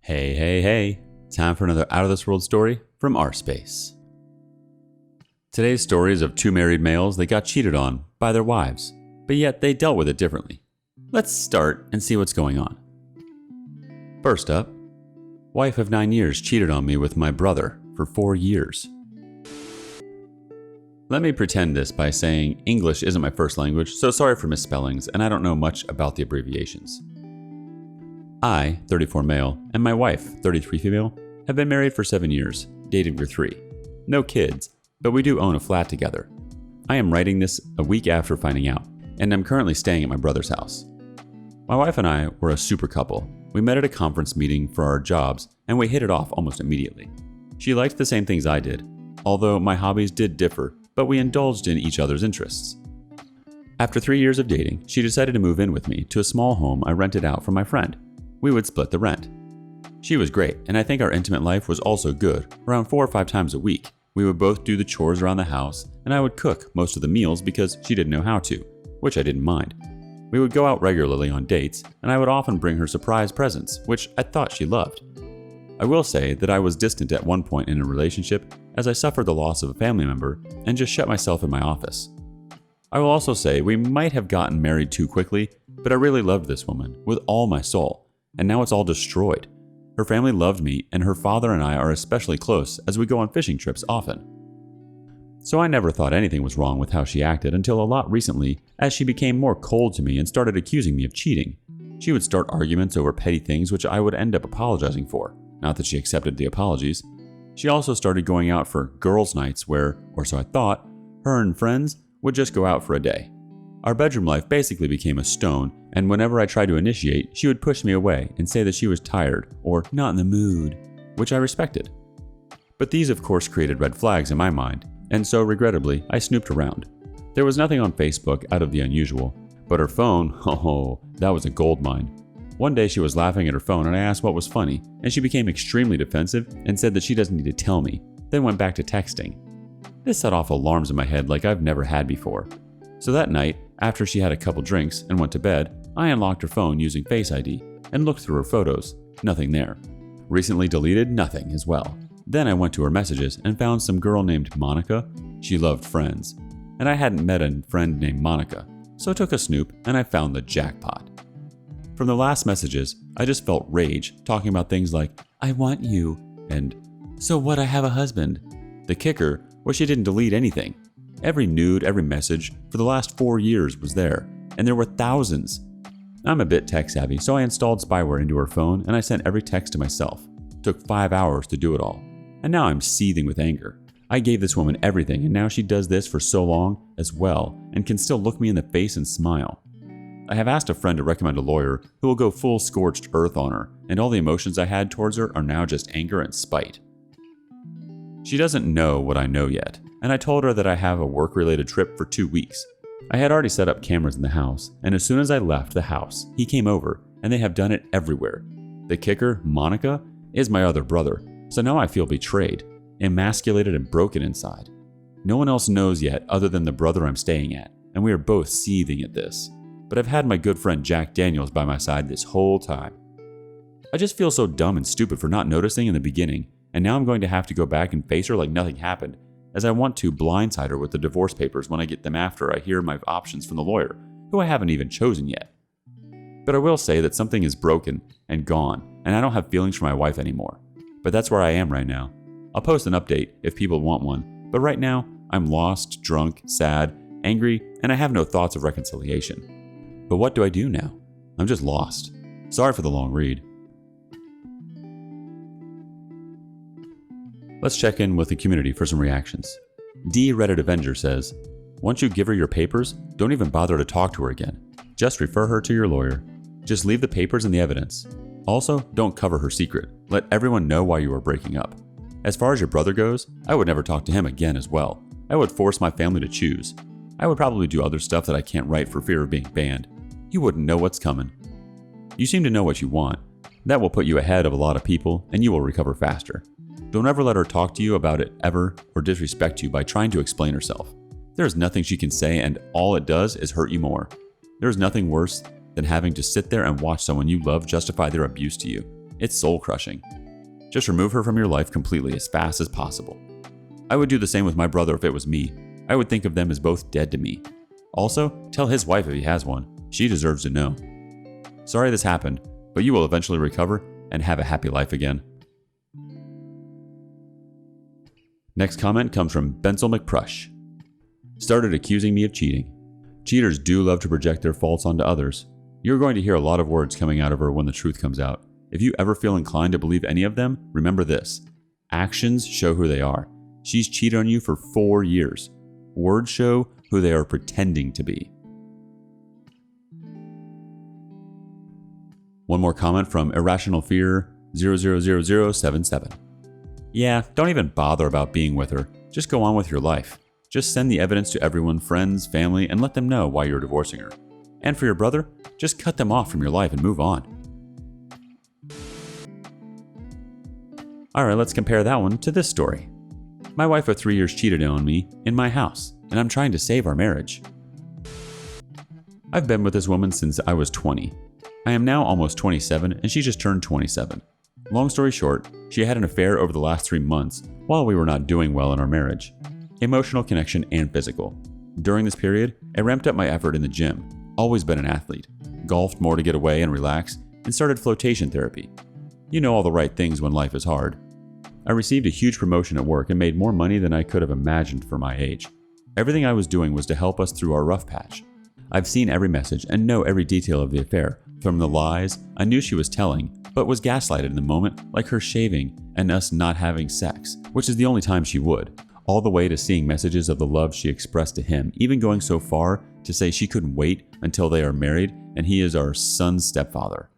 Hey, hey, hey. Time for another Out of This World story from rSpace. Today's story is of two married males that got cheated on by their wives, but yet they dealt with it differently. Let's start and see what's going on. First up, wife of 9 years cheated on me with my brother for 4 years. Let me pretend this by saying English isn't my first language, so sorry for misspellings, and I don't know much about the abbreviations. I, 34 male, and my wife, 33 female, have been married for 7 years, dated for 3. No kids, but we do own a flat together. I am writing this a week after finding out, and I'm currently staying at my brother's house. My wife and I were a super couple. We met at a conference meeting for our jobs, and we hit it off almost immediately. She liked the same things I did, although my hobbies did differ, but we indulged in each other's interests. After 3 years of dating, she decided to move in with me to a small home I rented out from my friend. We would split the rent. She was great, and I think our intimate life was also good. Around 4 or 5 times a week, we would both do the chores around the house, and I would cook most of the meals because she didn't know how to, which I didn't mind. We would go out regularly on dates, and I would often bring her surprise presents, which I thought she loved. I will say that I was distant at one point in a relationship as I suffered the loss of a family member and just shut myself in my office. I will also say we might have gotten married too quickly, but I really loved this woman with all my soul. And now it's all destroyed. Her family loved me, and her father and I are especially close as we go on fishing trips often. So I never thought anything was wrong with how she acted until a lot recently as she became more cold to me and started accusing me of cheating. She would start arguments over petty things which I would end up apologizing for, not that she accepted the apologies. She also started going out for girls' nights where, or so I thought, her and friends would just go out for a day. Our bedroom life basically became a stone, and whenever I tried to initiate, she would push me away and say that she was tired or not in the mood, which I respected. But these of course created red flags in my mind, and so regrettably, I snooped around. There was nothing on Facebook out of the unusual, but her phone, oh, that was a goldmine. One day she was laughing at her phone and I asked what was funny, and she became extremely defensive and said that she doesn't need to tell me, then went back to texting. This set off alarms in my head like I've never had before. So that night, after she had a couple drinks and went to bed, I unlocked her phone using Face ID and looked through her photos. Nothing there. Recently deleted, nothing as well. Then I went to her messages and found some girl named Monica. She loved Friends. And I hadn't met a friend named Monica, so I took a snoop and I found the jackpot. From the last messages, I just felt rage, talking about things like, I want you, and so what, I have a husband. The kicker was she didn't delete anything. Every nude, every message for the last 4 years was there, and there were thousands. I'm a bit tech savvy, so I installed spyware into her phone and I sent every text to myself. It took 5 hours to do it all. And now I'm seething with anger. I gave this woman everything, and now she does this for so long as well and can still look me in the face and smile. I have asked a friend to recommend a lawyer who will go full scorched earth on her, and all the emotions I had towards her are now just anger and spite. She doesn't know what I know yet, and I told her that I have a work-related trip for 2 weeks. I had already set up cameras in the house, and as soon as I left the house, he came over, and they have done it everywhere. The kicker, Monica, is my other brother, so now I feel betrayed, emasculated and broken inside. No one else knows yet other than the brother I'm staying at, and we are both seething at this. But I've had my good friend Jack Daniels by my side this whole time. I just feel so dumb and stupid for not noticing in the beginning, and now I'm going to have to go back and face her like nothing happened, as I want to blindside her with the divorce papers when I get them after I hear my options from the lawyer, who I haven't even chosen yet. But I will say that something is broken and gone, and I don't have feelings for my wife anymore. But that's where I am right now. I'll post an update if people want one, but right now, I'm lost, drunk, sad, angry, and I have no thoughts of reconciliation. But what do I do now? I'm just lost. Sorry for the long read. Let's check in with the community for some reactions. D Reddit Avenger says, once you give her your papers, don't even bother to talk to her again. Just refer her to your lawyer. Just leave the papers and the evidence. Also, don't cover her secret. Let everyone know why you are breaking up. As far as your brother goes, I would never talk to him again as well. I would force my family to choose. I would probably do other stuff that I can't write for fear of being banned. You wouldn't know what's coming. You seem to know what you want. That will put you ahead of a lot of people, and you will recover faster. Don't ever let her talk to you about it ever or disrespect you by trying to explain herself. There is nothing she can say, and all it does is hurt you more. There is nothing worse than having to sit there and watch someone you love justify their abuse to you. It's soul-crushing. Just remove her from your life completely as fast as possible. I would do the same with my brother if it was me. I would think of them as both dead to me. Also, tell his wife if he has one. She deserves to know. Sorry this happened, but you will eventually recover and have a happy life again. Next comment comes from Bensel McPrush. Started accusing me of cheating. Cheaters do love to project their faults onto others. You're going to hear a lot of words coming out of her when the truth comes out. If you ever feel inclined to believe any of them, remember this. Actions show who they are. She's cheated on you for 4 years. Words show who they are pretending to be. One more comment from Irrational Fear 000077. Yeah, don't even bother about being with her. Just go on with your life. Just send the evidence to everyone, friends, family, and let them know why you're divorcing her. And for your brother, just cut them off from your life and move on. Alright, let's compare that one to this story. My wife of 3 years cheated on me in my house, and I'm trying to save our marriage. I've been with this woman since I was 20. I am now almost 27, and she just turned 27. Long story short, she had an affair over the last 3 months while we were not doing well in our marriage. Emotional connection and physical. During this period, I ramped up my effort in the gym. Always been an athlete. Golfed more to get away and relax, and started flotation therapy. You know all the right things when life is hard. I received a huge promotion at work and made more money than I could have imagined for my age. Everything I was doing was to help us through our rough patch. I've seen every message and know every detail of the affair, from the lies I knew she was telling, but was gaslighted in the moment, like her shaving and us not having sex, which is the only time she would, all the way to seeing messages of the love she expressed to him, even going so far to say she couldn't wait until they are married and he is our son's stepfather.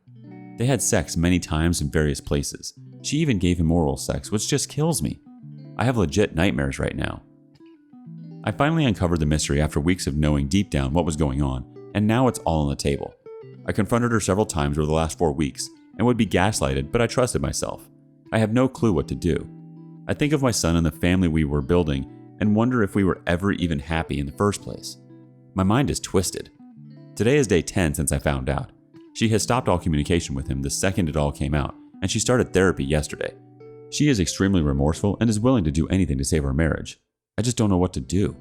They had sex many times in various places. She even gave him oral sex, which just kills me. I have legit nightmares right now. I finally uncovered the mystery after weeks of knowing deep down what was going on, and now it's all on the table. I confronted her several times over the last 4 weeks and would be gaslighted, but I trusted myself. I have no clue what to do. I think of my son and the family we were building and wonder if we were ever even happy in the first place. My mind is twisted. Today is day 10 since I found out. She has stopped all communication with him the second it all came out, and she started therapy yesterday. She is extremely remorseful and is willing to do anything to save our marriage. I just don't know what to do.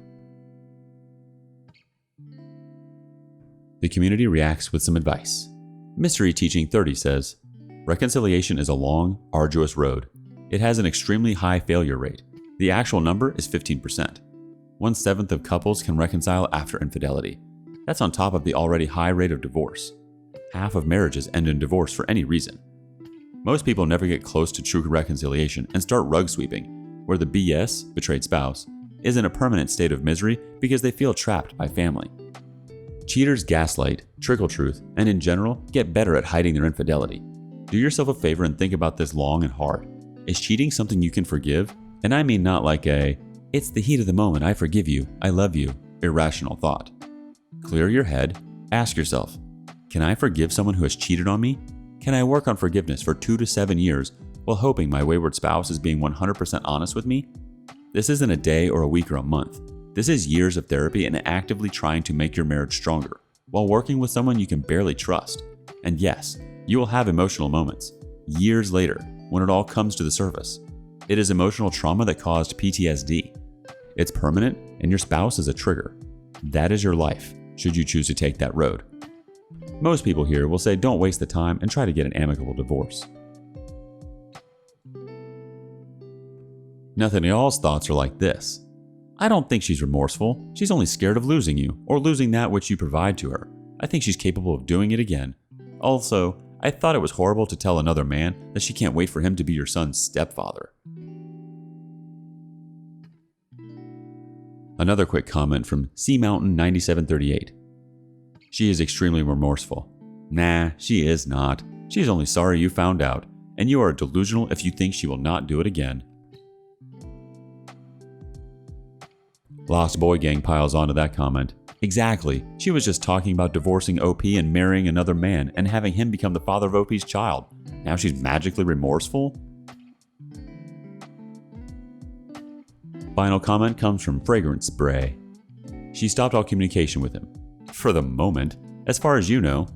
The community reacts with some advice. Mystery Teaching 30 says, reconciliation is a long, arduous road. It has an extremely high failure rate. The actual number is 15%. 1/7 of couples can reconcile after infidelity. That's on top of the already high rate of divorce. Half of marriages end in divorce for any reason. Most people never get close to true reconciliation and start rug sweeping, where the BS, betrayed spouse, is in a permanent state of misery because they feel trapped by family. Cheaters gaslight, trickle truth, and in general, get better at hiding their infidelity. Do yourself a favor and think about this long and hard. Is cheating something you can forgive? And I mean not like a, it's the heat of the moment, I forgive you, I love you, irrational thought. Clear your head, ask yourself, can I forgive someone who has cheated on me? Can I work on forgiveness for 2 to 7 years while hoping my wayward spouse is being 100% honest with me? This isn't a day or a week or a month. This is years of therapy and actively trying to make your marriage stronger while working with someone you can barely trust. And yes, you will have emotional moments, years later, when it all comes to the surface. It is emotional trauma that caused PTSD. It's permanent, and your spouse is a trigger. That is your life, should you choose to take that road. Most people here will say don't waste the time and try to get an amicable divorce. Nothing y'all's thoughts are like this. I don't think she's remorseful. She's only scared of losing you, or losing that which you provide to her. I think she's capable of doing it again. Also, I thought it was horrible to tell another man that she can't wait for him to be your son's stepfather. Another quick comment from SeaMountain9738. She is extremely remorseful. Nah, she is not. She's only sorry you found out, and you are delusional if you think she will not do it again. Lost Boy Gang piles onto that comment. Exactly, she was just talking about divorcing OP and marrying another man and having him become the father of OP's child. Now she's magically remorseful? Final comment comes from Fragrance Spray. She stopped all communication with him. For the moment, as far as you know,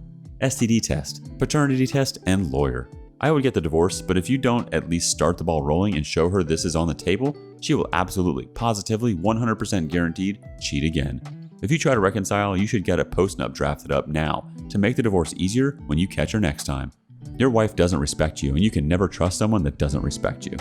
STD test, paternity test, and lawyer. I would get the divorce, but if you don't at least start the ball rolling and show her this is on the table, she will absolutely, positively, 100% guaranteed cheat again. If you try to reconcile, you should get a post-nup drafted up now to make the divorce easier when you catch her next time. Your wife doesn't respect you, and you can never trust someone that doesn't respect you.